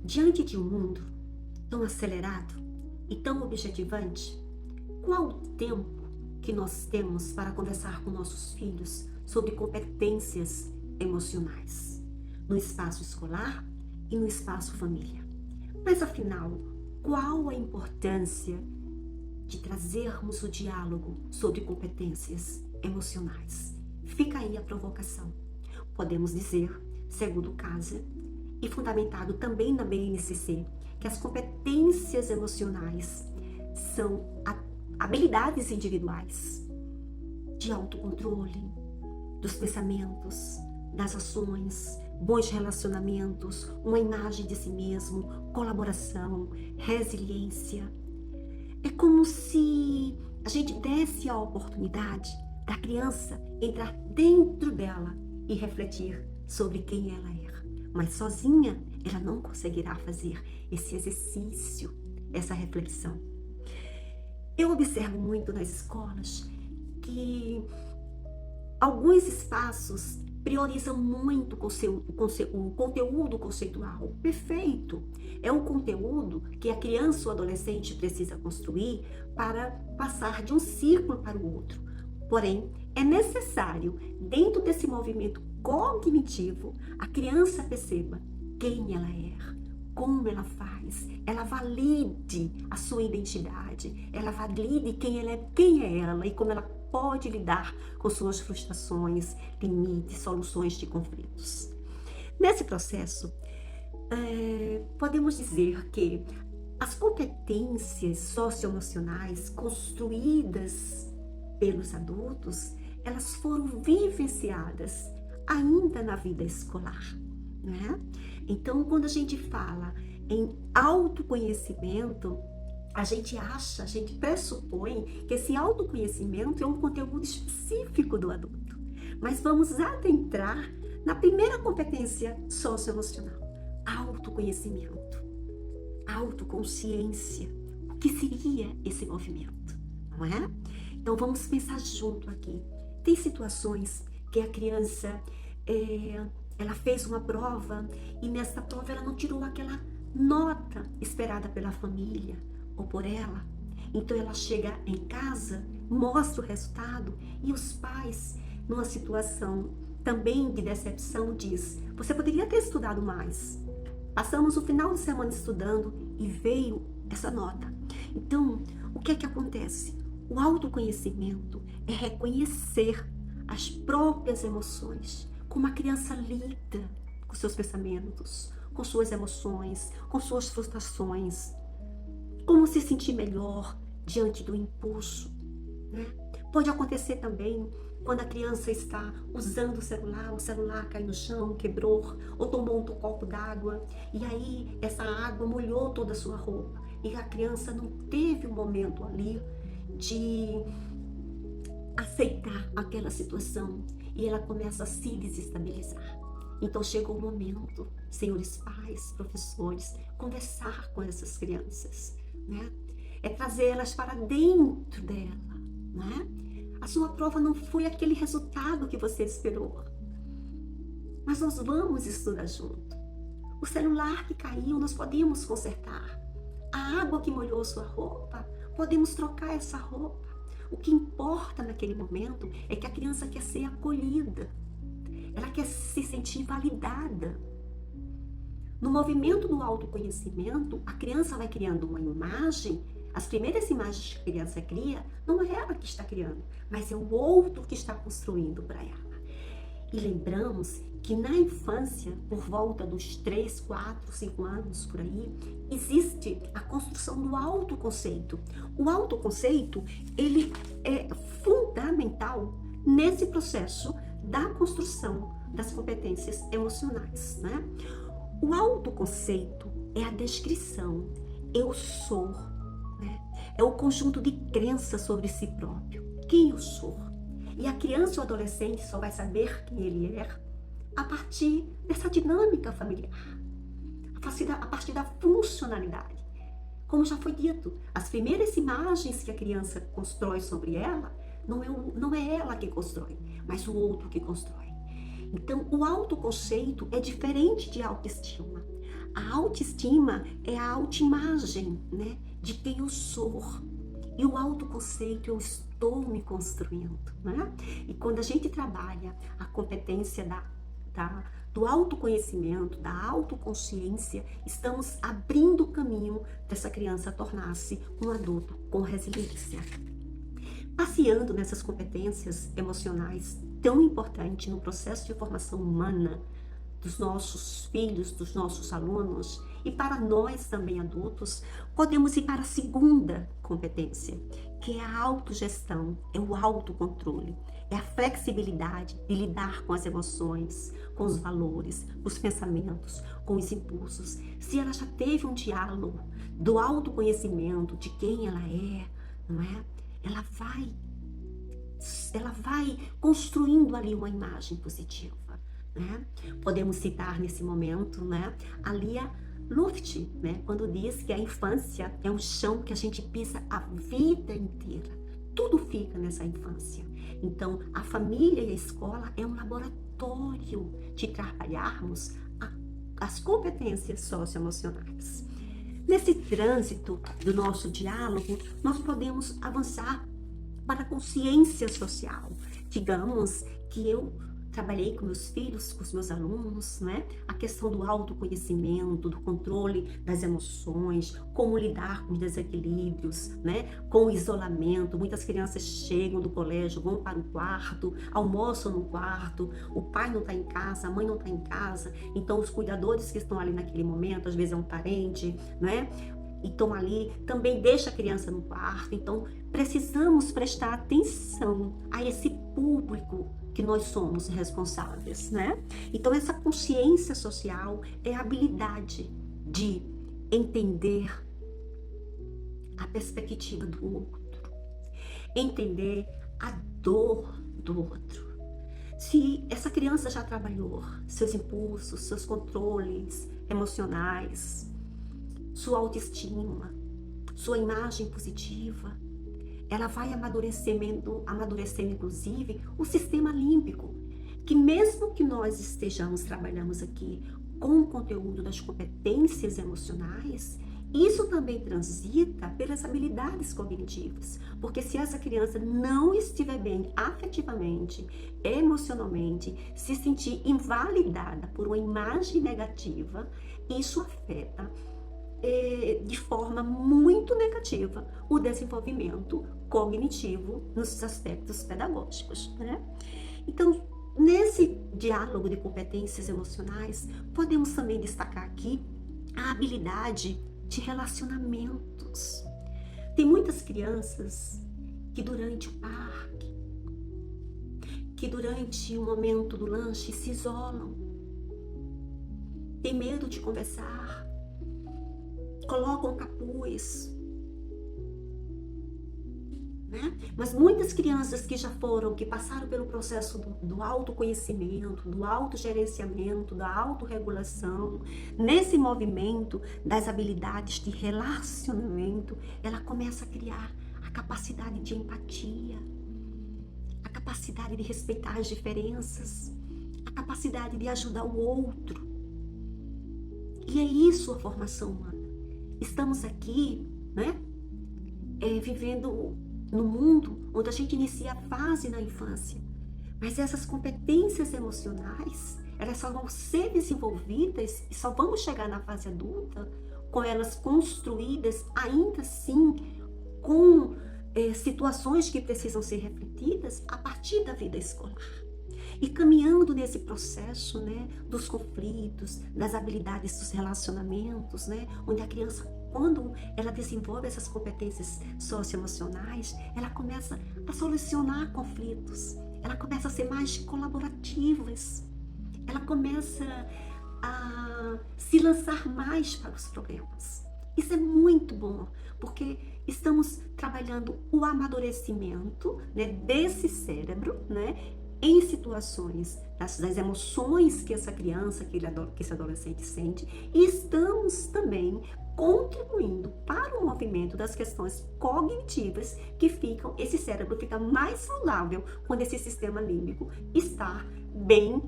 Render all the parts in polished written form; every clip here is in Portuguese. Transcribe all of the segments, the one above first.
Diante de um mundo tão acelerado e tão objetivante, qual o tempo que nós temos para conversar com nossos filhos sobre competências emocionais, no espaço escolar e no espaço família? Mas afinal, qual a importância de trazermos o diálogo sobre competências emocionais? Fica aí a provocação. Podemos dizer, segundo Casa, e fundamentado também na BNCC, que as competências emocionais são habilidades individuais de autocontrole dos pensamentos, das ações, bons relacionamentos, uma imagem de si mesmo, colaboração, resiliência. É como se a gente desse a oportunidade da criança entrar dentro dela e refletir sobre quem ela é. Mas sozinha ela não conseguirá fazer esse exercício, essa reflexão. Eu observo muito nas escolas que alguns espaços priorizam muito o conteúdo conceitual. Perfeito! É um conteúdo que a criança ou adolescente precisa construir para passar de um ciclo para o outro. Porém, é necessário, dentro desse movimento cognitivo, a criança perceba quem ela é, como ela faz, ela valide a sua identidade, ela valide quem é ela e como ela pode lidar com suas frustrações, limites, soluções de conflitos. Nesse processo, podemos dizer que as competências socioemocionais construídas pelos adultos, elas foram vivenciadas ainda na vida escolar, né? Então, quando a gente fala em autoconhecimento, a gente pressupõe que esse autoconhecimento é um conteúdo específico do adulto. Mas vamos adentrar na primeira competência socioemocional: autoconhecimento, autoconsciência. O que seria esse movimento, não é? Então vamos pensar junto aqui. Tem situações que a criança ela fez uma prova e nessa prova ela não tirou aquela nota esperada pela família ou por ela. Então ela chega em casa, mostra o resultado e os pais, numa situação também de decepção, diz: você poderia ter estudado mais. Passamos o final de semana estudando e veio essa nota. Então, o que é que acontece? O autoconhecimento é reconhecer as próprias emoções, como a criança lida com seus pensamentos, com suas emoções, com suas frustrações, como se sentir melhor diante do impulso, né? Pode acontecer também quando a criança está usando o celular cai no chão, quebrou, ou tomou um copo d'água, e aí essa água molhou toda a sua roupa, e a criança não teve um momento ali de aceitar aquela situação, e ela começa a se desestabilizar. Então chegou o momento, senhores pais, professores, conversar com essas crianças, né? É trazê-las para dentro dela, né? A sua prova não foi aquele resultado que você esperou, mas nós vamos estudar junto. O celular que caiu, nós podemos consertar. A água que molhou sua roupa, podemos trocar essa roupa. O que importa naquele momento é que a criança quer ser acolhida. Ela quer se sentir validada. No movimento do autoconhecimento, a criança vai criando uma imagem. As primeiras imagens que a criança cria, não é ela que está criando, mas é o outro que está construindo para ela. E lembramos que na infância, por volta dos 3, 4, 5 anos, por aí, existe a construção do autoconceito. O autoconceito, ele é fundamental nesse processo da construção das competências emocionais, né? O autoconceito é a descrição, eu sou, né? É o conjunto de crenças sobre si próprio, quem eu sou. E a criança ou adolescente só vai saber quem ele é a partir dessa dinâmica familiar, a partir da funcionalidade. Como já foi dito, as primeiras imagens que a criança constrói sobre ela, não é ela que constrói, mas o outro que constrói. Então, o autoconceito é diferente de autoestima. A autoestima é a autoimagem, né, de quem eu sou. E o autoconceito, eu estou me construindo, né? E quando a gente trabalha a competência do autoconhecimento, da autoconsciência, estamos abrindo o caminho dessa criança tornar-se um adulto com resiliência. Passeando nessas competências emocionais tão importantes no processo de formação humana dos nossos filhos, dos nossos alunos e para nós também adultos, podemos ir para a segunda competência, que é a autogestão, é o autocontrole, é a flexibilidade de lidar com as emoções, com os valores, os pensamentos, com os impulsos. Se ela já teve um diálogo do autoconhecimento, de quem ela é, não é? Ela vai construindo ali uma imagem positiva, né? Podemos citar nesse momento, né, a Lia Luft, né, quando diz que a infância é um chão que a gente pisa a vida inteira. Tudo fica nessa infância. Então, a família e a escola é um laboratório de trabalharmos as competências socioemocionais. Nesse trânsito do nosso diálogo, nós podemos avançar para a consciência social. Digamos que eu trabalhei com meus filhos, com os meus alunos, né? A questão do autoconhecimento, do controle das emoções, como lidar com os desequilíbrios, né? Com o isolamento. Muitas crianças chegam do colégio, vão para o quarto, almoçam no quarto, o pai não está em casa, a mãe não está em casa, então os cuidadores que estão ali naquele momento, às vezes é um parente, né? E estão ali, também deixa a criança no quarto. Então, precisamos prestar atenção a esse público que nós somos responsáveis, né? Então, essa consciência social é a habilidade de entender a perspectiva do outro, entender a dor do outro. Se essa criança já trabalhou seus impulsos, seus controles emocionais, sua autoestima, sua imagem positiva, ela vai amadurecendo inclusive o sistema límbico, que mesmo que nós estejamos trabalhando aqui com o conteúdo das competências emocionais, isso também transita pelas habilidades cognitivas, porque se essa criança não estiver bem afetivamente, emocionalmente, se sentir invalidada por uma imagem negativa, isso afeta de forma muito negativa o desenvolvimento cognitivo nos aspectos pedagógicos, né? Então, nesse diálogo de competências emocionais, podemos também destacar aqui a habilidade de relacionamentos. Tem muitas crianças que durante o parque, que durante o momento do lanche se isolam, tem medo de conversar, colocam capuz, né? Mas muitas crianças que passaram pelo processo do autoconhecimento, do autogerenciamento, da autorregulação, nesse movimento das habilidades de relacionamento, ela começa a criar a capacidade de empatia, a capacidade de respeitar as diferenças, a capacidade de ajudar o outro. E é isso a formação humana. Estamos aqui, né, vivendo no mundo onde a gente inicia a fase na infância, mas essas competências emocionais, elas só vão ser desenvolvidas e só vamos chegar na fase adulta com elas construídas, ainda assim, com situações que precisam ser refletidas a partir da vida escolar. E caminhando nesse processo, né, dos conflitos, das habilidades dos relacionamentos, né, onde a criança, quando ela desenvolve essas competências socioemocionais, ela começa a solucionar conflitos, ela começa a ser mais colaborativa, ela começa a se lançar mais para os problemas. Isso é muito bom, porque estamos trabalhando o amadurecimento, né, desse cérebro, né, em situações das emoções que essa criança, que esse adolescente sente, e estamos também contribuindo para o movimento das questões cognitivas esse cérebro fica mais saudável quando esse sistema límbico está bem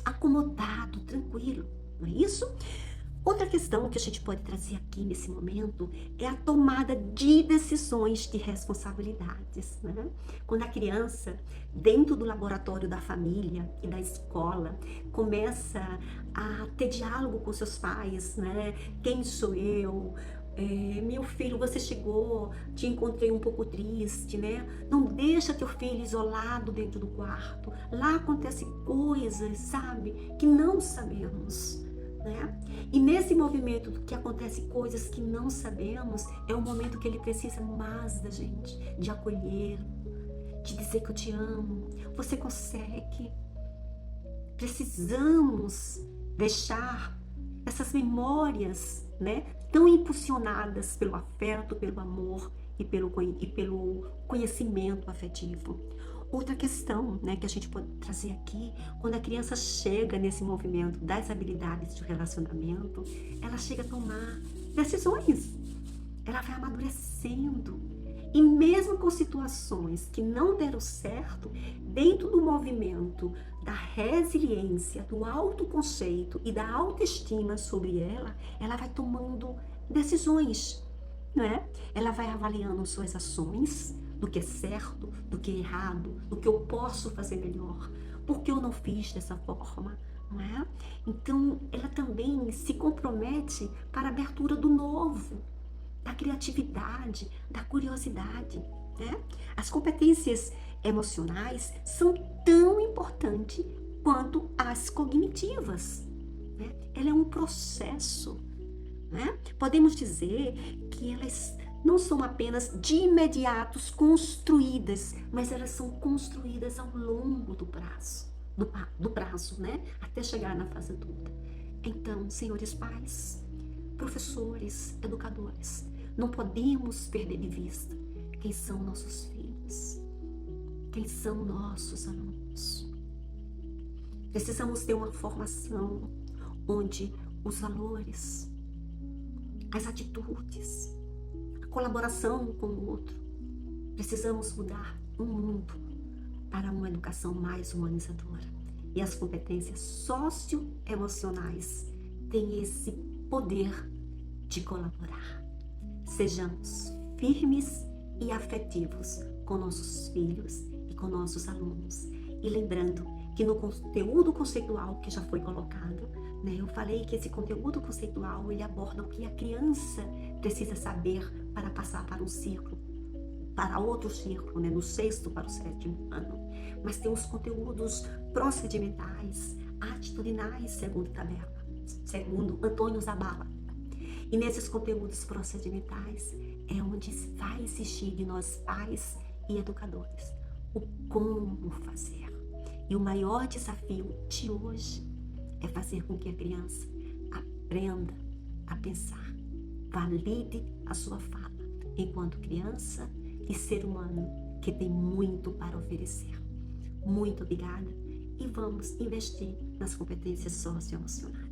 acomodado, tranquilo. não é isso? Outra questão que a gente pode trazer aqui nesse momento é a tomada de decisões de responsabilidades, né? Quando a criança, dentro do laboratório da família e da escola, começa a ter diálogo com seus pais, né? Quem sou eu? Meu filho, você chegou, te encontrei um pouco triste, né? Não deixa teu filho isolado dentro do quarto. Lá acontecem coisas, sabe, que não sabemos, né? E nesse movimento que acontece coisas que não sabemos, é o momento que ele precisa mais da gente, de acolher, de dizer que eu te amo, você consegue. Precisamos deixar essas memórias, né, tão impulsionadas pelo afeto, pelo amor e pelo conhecimento afetivo. Outra questão, né, que a gente pode trazer aqui, quando a criança chega nesse movimento das habilidades de relacionamento, ela chega a tomar decisões, ela vai amadurecendo. E mesmo com situações que não deram certo, dentro do movimento da resiliência, do autoconceito e da autoestima sobre ela, ela vai tomando decisões, não é? Ela vai avaliando suas ações, do que é certo, do que é errado, do que eu posso fazer melhor, porque eu não fiz dessa forma, não é? Então, ela também se compromete para a abertura do novo, da criatividade, da curiosidade, né? As competências emocionais são tão importantes quanto as cognitivas, né? Ela é um processo, né? Podemos dizer que elas não são apenas de imediato construídas, mas elas são construídas ao longo do prazo, né? Até chegar na fase adulta. Então, senhores pais, professores, educadores, não podemos perder de vista quem são nossos filhos, quem são nossos alunos. Precisamos ter uma formação onde os valores, as atitudes, a colaboração com o outro, precisamos mudar o mundo para uma educação mais humanizadora. E as competências socioemocionais têm esse poder de colaborar. Sejamos firmes e afetivos com nossos filhos e com nossos alunos. E lembrando que no conteúdo conceitual que já foi colocado, né, eu falei que esse conteúdo conceitual ele aborda o que a criança precisa saber para passar para um círculo, para outro círculo, né, do 6º para o 7º ano. Mas tem os conteúdos procedimentais, atitudinais, segundo Antônio Zabala. E nesses conteúdos procedimentais é onde vai existir de nós pais e educadores o como fazer. E o maior desafio de hoje é fazer com que a criança aprenda a pensar, valide a sua fala enquanto criança e ser humano que tem muito para oferecer. Muito obrigada e vamos investir nas competências socioemocionais.